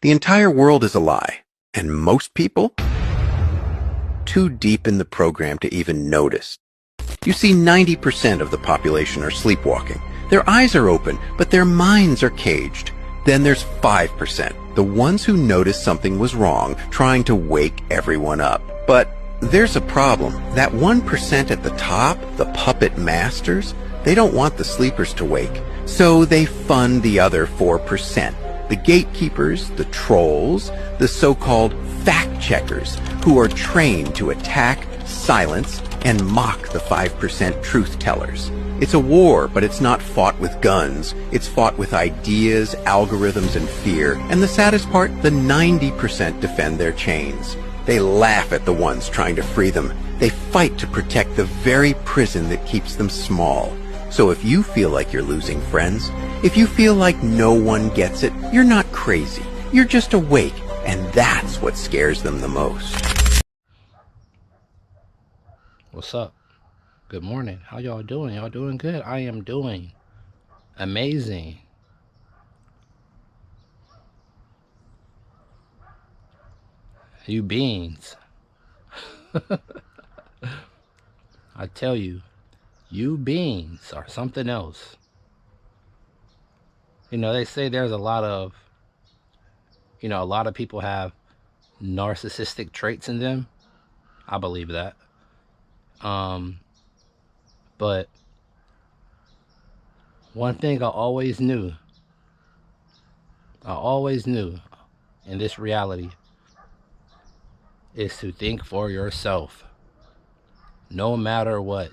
The entire world is a lie, and most people too deep in the program to even notice. You see, 90% of the population are sleepwalking. Their eyes are open, but their minds are caged. Then there's 5%, the ones who noticed something was wrong, trying to wake everyone up. But there's a problem. That 1% at the top, the puppet masters, they don't want the sleepers to wake. So they fund the other 4%. The gatekeepers, the trolls, the so-called fact-checkers, who are trained to attack, silence, and mock the 5% truth-tellers. It's a war, but it's not fought with guns. It's fought with ideas, algorithms, and fear. And the saddest part, the 90% defend their chains. They laugh at the ones trying to free them. They fight to protect the very prison that keeps them small. So if you feel like you're losing friends, if you feel like no one gets it, you're not crazy. You're just awake, and that's what scares them the most. What's up? Good morning. How y'all doing? Y'all doing good? I am doing amazing. You beings. I tell you, you beings are something else. You know, they say there's a lot of people have narcissistic traits in them. I believe that. But one thing I always knew in this reality is to think for yourself, no matter what.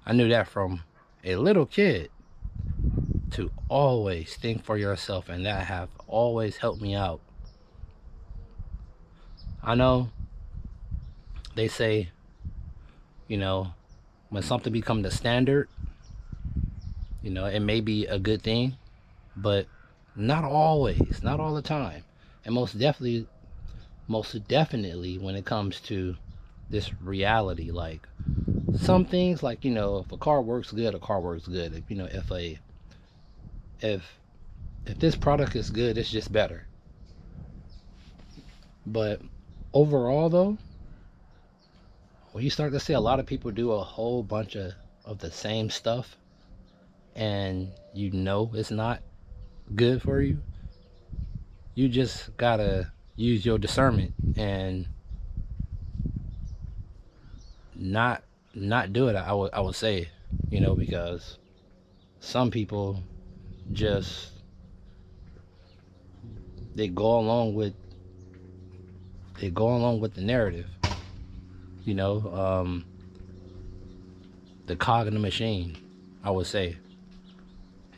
I knew that from a little kid, to always think for yourself, and that have always helped me out. I know they say, you know, when something becomes the standard, you know, it may be a good thing, but not always, not all the time. And most definitely when it comes to this reality, like some things, like, you know, if a car works good, a car works good. If, you know, if this product is good, it's just better. But overall though, when you start to see a lot of people do a whole bunch of the same stuff, and you know it's not good for you, you just gotta use your discernment and not do it. I would say, you know, because some people just, they go along with the narrative, you know, the cog in the machine, I would say.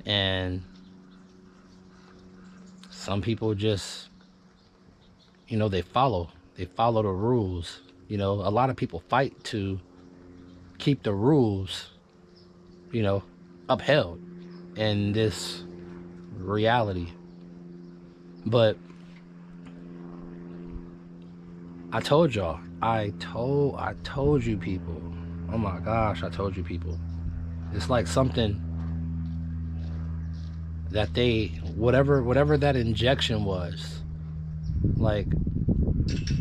And some people just, you know, they follow the rules. You know, a lot of people fight to keep the rules, you know, upheld in this reality. But I told y'all, I told you people, oh my gosh, I told you people, it's like something that they, whatever that injection was, like,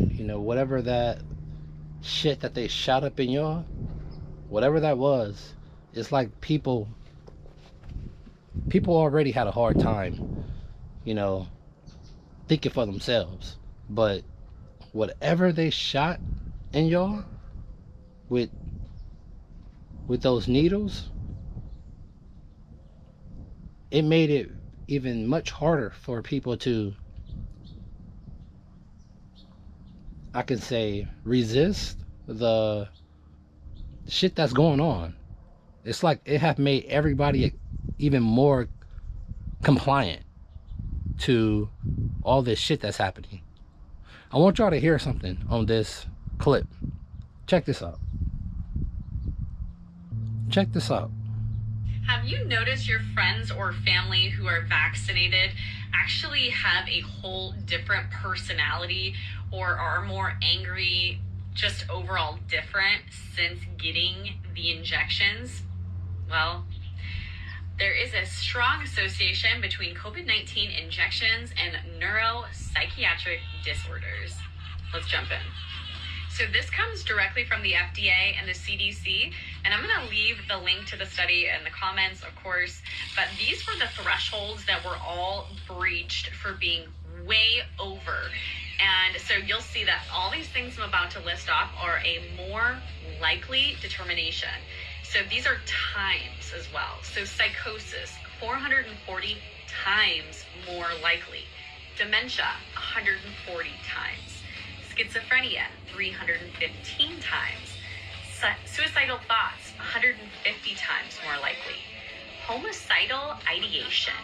you know, whatever that shit that they shot up in y'all, whatever that was, it's like people already had a hard time, you know, thinking for themselves. But whatever they shot in y'all with those needles, it made it even much harder for people to, I can say, resist the shit that's going on. It's like it have made everybody even more compliant to all this shit that's happening. I want y'all to hear something on this clip. Check this out. Check this out. Have you noticed your friends or family who are vaccinated actually have a whole different personality, or are more angry, just overall different since getting the injections? Well, There is a strong association between COVID-19 injections and neuropsychiatric disorders. Let's jump in. So this comes directly from the FDA and the CDC, and I'm going to leave the link to the study in the comments, of course, but these were the thresholds that were all breached for being way over. And so you'll see that all these things I'm about to list off are a more likely determination. So these are times as well. So psychosis, 440 times more likely. Dementia, 140 times. Schizophrenia, 315 times. Suicidal thoughts, 150 times more likely. Homicidal ideation,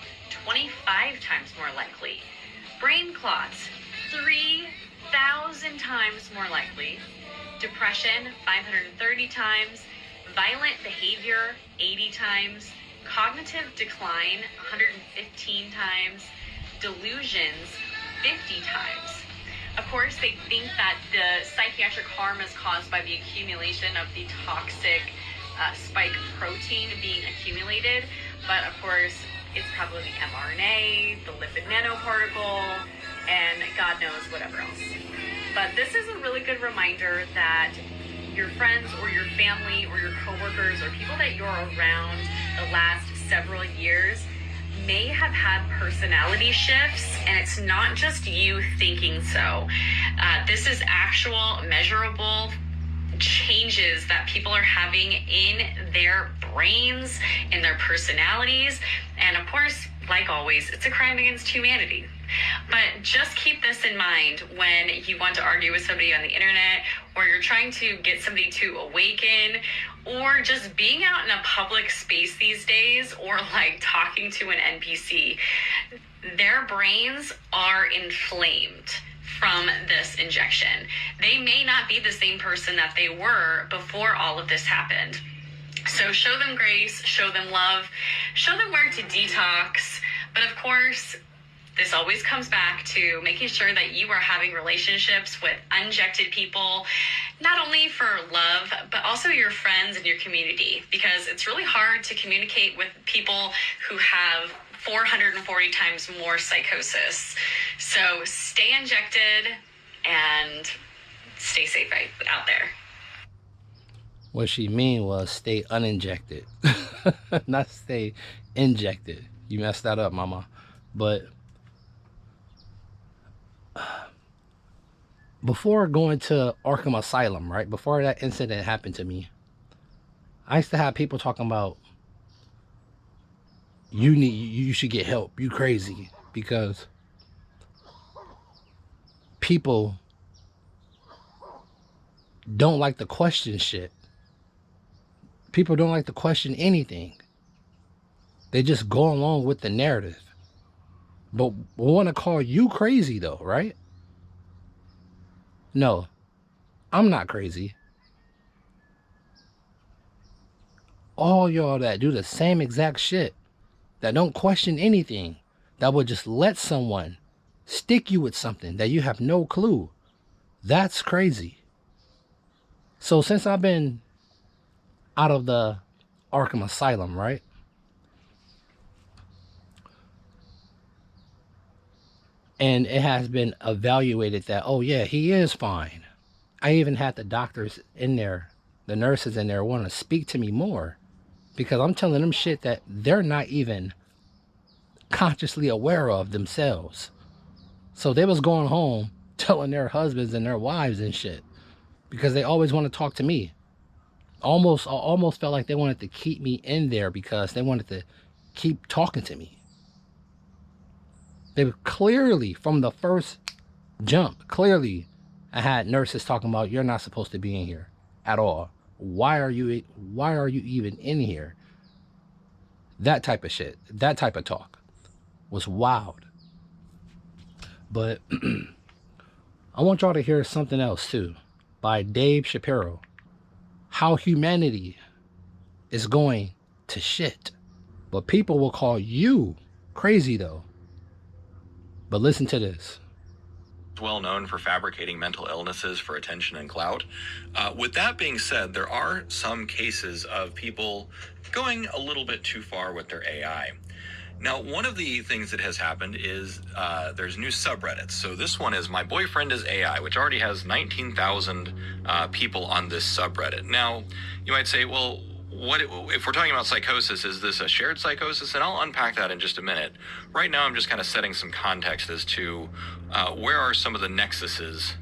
25 times more likely. Brain clots, 3,000 times more likely. Depression, 530 times. Violent behavior, 80 times. Cognitive decline, 115 times. Delusions, 50 times. Of course, they think that the psychiatric harm is caused by the accumulation of the toxic spike protein being accumulated, but of course, it's probably the mRNA, the lipid nanoparticle, and God knows whatever else. But this is a really good reminder that your friends or your family or your coworkers or people that you're around the last several years may have had personality shifts, and it's not just you thinking so. This is actual measurable changes that people are having in their brains, in their personalities, and of course, like always, it's a crime against humanity. But just keep this in mind when you want to argue with somebody on the internet, or you're trying to get somebody to awaken, or just being out in a public space these days, or like talking to an NPC. Their brains are inflamed from this injection. They may not be the same person that they were before all of this happened. So show them grace, show them love, show them where to detox. But of course, this always comes back to making sure that you are having relationships with uninjected people, not only for love, but also your friends and your community, because it's really hard to communicate with people who have 440 times more psychosis. So stay injected and stay safe out there. What she mean was stay uninjected, not stay injected. You messed that up, mama. But before going to Arkham Asylum, right? Before that incident happened to me, I used to have people talking about you should get help. You crazy, because people don't like to question shit. People don't like to question anything. They just go along with the narrative. But want to call you crazy though, right? No, I'm not crazy. All y'all that do the same exact shit, that don't question anything, that would just let someone stick you with something that you have no clue, that's crazy. So since I've been out of the Arkham Asylum, right? And it has been evaluated that, oh yeah, he is fine. I even had the doctors in there, the nurses in there, want to speak to me more, because I'm telling them shit that they're not even consciously aware of themselves. So they was going home telling their husbands and their wives and shit, because they always want to talk to me. Almost felt like they wanted to keep me in there because they wanted to keep talking to me. They were clearly, from the first jump, clearly I had nurses talking about, you're not supposed to be in here at all. Why are you even in here? That type of shit, that type of talk was wild. But I want y'all to hear something else too, by Dave Shapiro. How humanity is going to shit. But people will call you crazy though. But listen to this. well known for fabricating mental illnesses for attention and clout. With that being said, there are some cases of people going a little bit too far with their AI. Now, one of the things that has happened is there's new subreddits. So this one is My Boyfriend is AI, which already has 19,000 people on this subreddit. Now, you might say, well, what if we're talking about psychosis, is this a shared psychosis? And I'll unpack that in just a minute. Right now, I'm just kind of setting some context as to where are some of the nexii?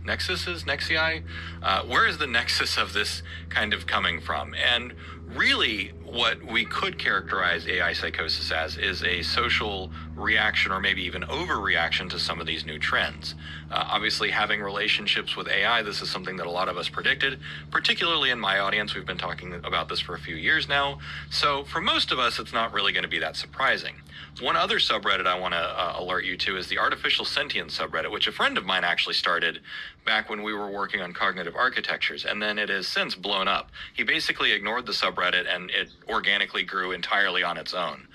Where is the nexus of this kind of coming from? And really, what we could characterize AI psychosis as is a social reaction, or maybe even overreaction to some of these new trends. Obviously, having relationships with AI, this is something that a lot of us predicted, particularly in my audience. We've been talking about this for a few years now. So for most of us, it's not really going to be that surprising. One other subreddit I want to alert you to is the artificial sentience subreddit, which a friend of mine actually started back when we were working on cognitive architectures, and then it has since blown up. He basically ignored the subreddit and it organically grew entirely on its own.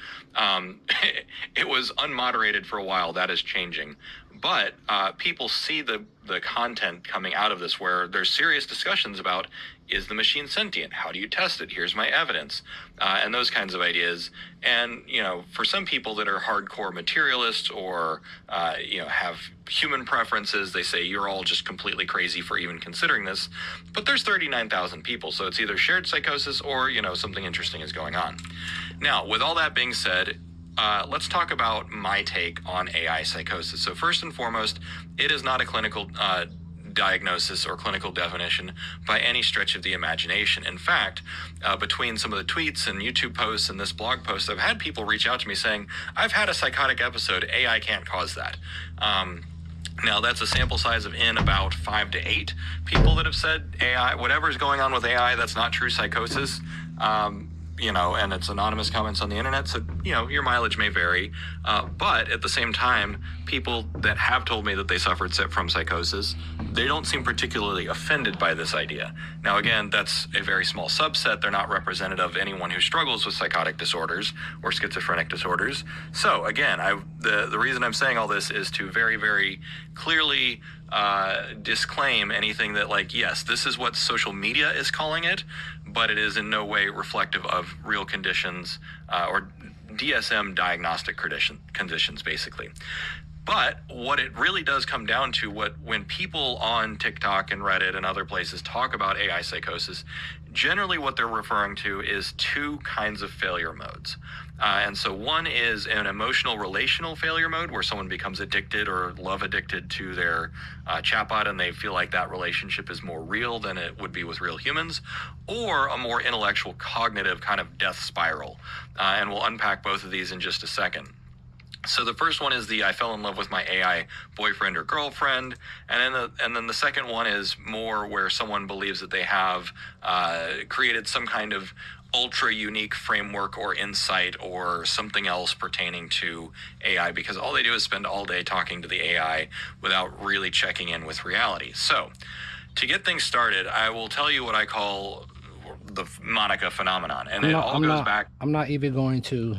It was unmoderated for a while. That is changing. But people see the content coming out of this where there's serious discussions about, is the machine sentient? How do you test it? Here's my evidence. And those kinds of ideas. And, for some people that are hardcore materialists or, have human preferences, they say you're all just completely crazy for even considering this. But there's 39,000 people. So it's either shared psychosis or, something interesting is going on. Now, with all that being said, let's talk about my take on AI psychosis. So first and foremost, it is not a clinical diagnosis or clinical definition by any stretch of the imagination. In fact, between some of the tweets and YouTube posts and this blog post, I've had people reach out to me saying, I've had a psychotic episode, AI can't cause that. Now, that's a sample size of in about 5 to 8 people that have said AI, whatever's going on with AI, that's not true psychosis. And it's anonymous comments on the internet, so, your mileage may vary. But at the same time, people that have told me that they suffered from psychosis, they don't seem particularly offended by this idea. Now, again, that's a very small subset. They're not representative of anyone who struggles with psychotic disorders or schizophrenic disorders. So, again, the reason I'm saying all this is to very, very clearly disclaim anything that, yes, this is what social media is calling it, but it is in no way reflective of real conditions or DSM diagnostic conditions, basically. But what it really does come down to, when people on TikTok and Reddit and other places talk about AI psychosis, generally what they're referring to is two kinds of failure modes. And so one is an emotional relational failure mode where someone becomes addicted or love addicted to their chatbot, and they feel like that relationship is more real than it would be with real humans, or a more intellectual cognitive kind of death spiral. And we'll unpack both of these in just a second. So the first one is the I fell in love with my AI boyfriend or girlfriend, and then the second one is more where someone believes that they have created some kind of ultra unique framework or insight or something else pertaining to AI, because all they do is spend all day talking to the AI without really checking in with reality. So to get things started, I will tell you what I call the Monica phenomenon, and it all goes back. I'm not even going to.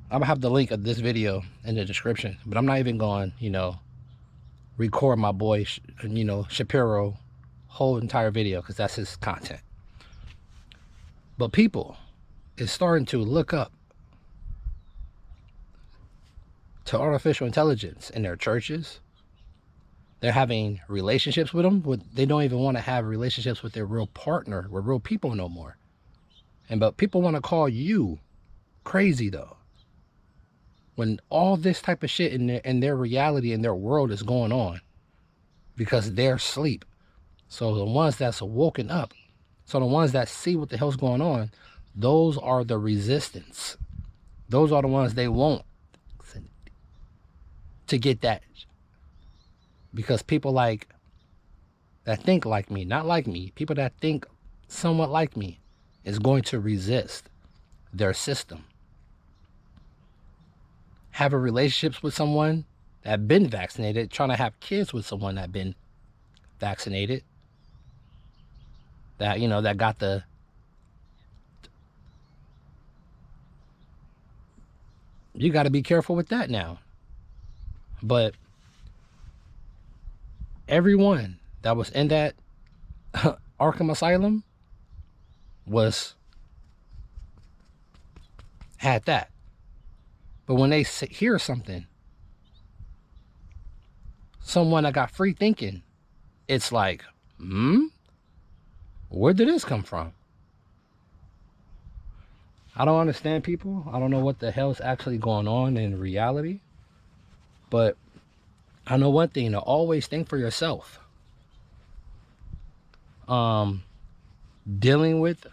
I'm gonna have the link of this video in the description, but I'm not even going, record my boy, Shapiro whole entire video, because that's his content. But people is starting to look up to artificial intelligence in their churches. They're having relationships with them. They don't even want to have relationships with their real partner, with real people no more. But people want to call you crazy though, when all this type of shit in their reality, in their world is going on because they're asleep. So the ones that's woken up, so the ones that see what the hell's going on, those are the resistance. Those are the ones they want to get that. Because people that think like me, not like me, people that think somewhat like me is going to resist their system. Having relationships with someone that been vaccinated, trying to have kids with someone that been vaccinated, that, that got the, you got to be careful with that now. But everyone that was in that Arkham Asylum had that. But when they hear something, someone that got free thinking, it's like, where did this come from? I don't understand people. I don't know what the hell is actually going on in reality. But I know one thing, to always think for yourself. Dealing with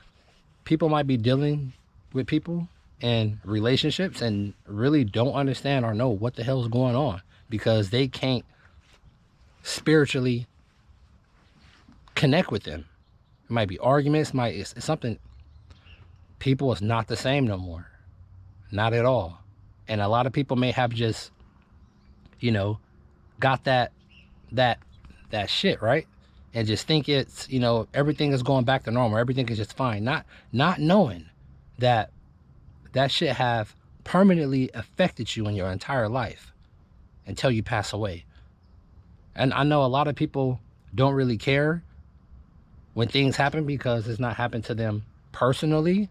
people might be dealing with people and relationships and really don't understand or know what the hell is going on, because they can't spiritually connect with them. It might be arguments, it's something. People is not the same no more. Not at all. And a lot of people may have just, got that shit, right? And just think it's, everything is going back to normal. Everything is just fine. Not knowing that shit have permanently affected you in your entire life until you pass away. And I know a lot of people don't really care when things happen because it's not happened to them personally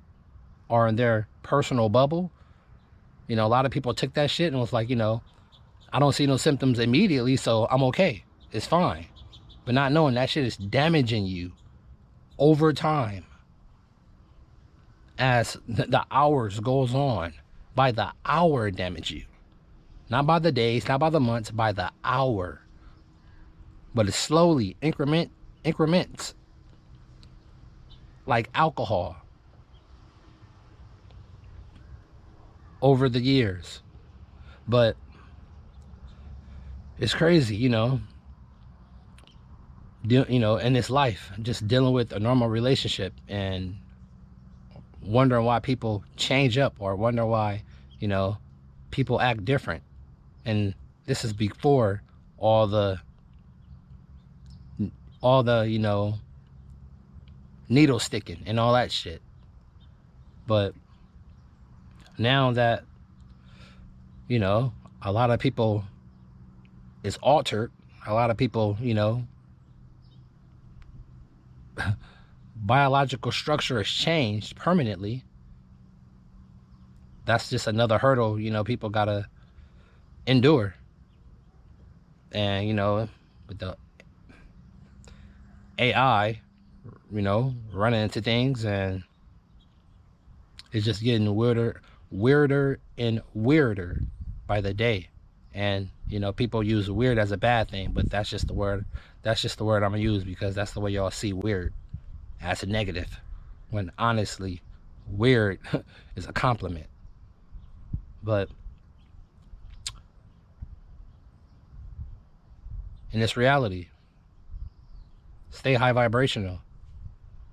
or in their personal bubble. A lot of people took that shit and was like, I don't see no symptoms immediately, so I'm okay. It's fine. But not knowing that shit is damaging you over time as the hours goes on. By the hour it damage you. Not by the days, not by the months, by the hour. But it's slowly, increments. Like alcohol. Over the years. But it's crazy, in this life, just dealing with a normal relationship and wondering why people change up or wonder why, people act different. And this is before all the needle sticking and all that shit. But now that, a lot of people is altered, a lot of people, biological structure has changed permanently. That's just another hurdle, people gotta endure. And, with the AI, running into things, and it's just getting weirder and weirder by the day. And people use weird as a bad thing, but that's just the word I'm gonna use, because that's the way y'all see weird, as a negative, when honestly weird is a compliment. But in this reality, stay high vibrational.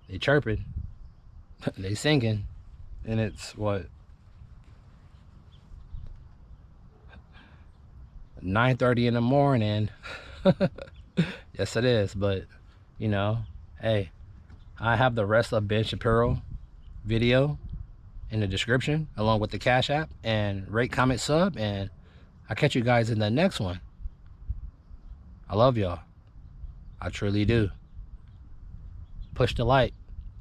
They chirping, they singing, and it's what, 9:30 in the morning. Yes, it is. But hey, I have the rest of Ben Shapiro video in the description, along with the Cash App, and rate, comment, sub, and I'll catch you guys in the next one. I love y'all. I truly do. Push the light,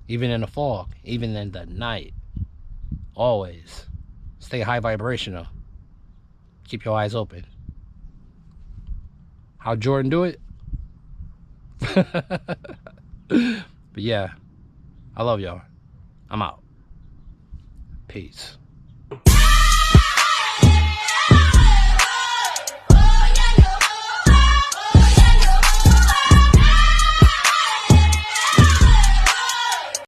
even in the fog, even in the night. Always stay high vibrational. Keep your eyes open. How Jordan do it? But yeah, I love y'all. I'm out. Peace.